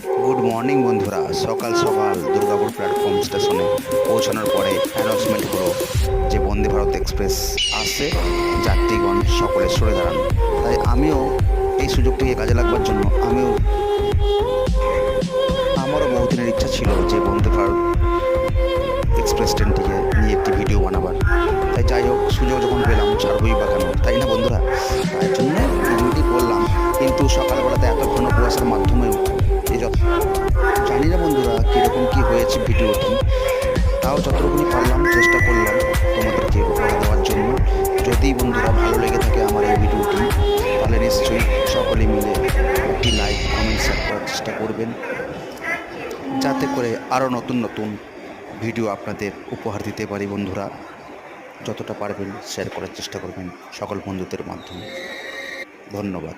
Good morning বন্ধুরা। সকাল সকাল দুর্গাপুর প্ল্যাটফর্ম স্টেশনে পৌঁছানোর পরে অ্যানাউন্সমেন্ট হলো যে বন্দে ভারত এক্সপ্রেস আসছে, যাত্রীগণ সকলে সরে দাঁড়ান। তাই আমিও এই সুযোগটিকে কাজে লাগবার জন্য আমারও বহুদিনের ইচ্ছা ছিল যে বন্দে ভারত এক্সপ্রেস ট্রেনটিকে নিয়ে একটি ভিডিও বানাবার। তাই যাই হোক, সুযোগ যখন পেলাম ছাড়বই বা কেন, তাই না বন্ধুরা? তাই জন্য ভিডিওটি করলাম। কিন্তু সকালবেলাতে এত ঘন কুয়াশার মাধ্যমেও এই জানি না বন্ধুরা কীরকম কী হয়েছে ভিডিওটি, তাও যতটুকুনি পারলাম চেষ্টা করলাম তোমাদেরকে উপহার দেওয়ার জন্য। যদি বন্ধুরা ভালো লেগে থাকে আমার এই ভিডিওটি, তাহলে নিশ্চয়ই সকলে মিলে একটি লাইক কমেন্ট শেয়ার করার চেষ্টা করবেন, যাতে করে আরও নতুন নতুন ভিডিও আপনাদের উপহার দিতে পারি। বন্ধুরা যতটা পারবেন শেয়ার করার চেষ্টা করবেন সকল বন্ধুদের মাধ্যমে। ধন্যবাদ।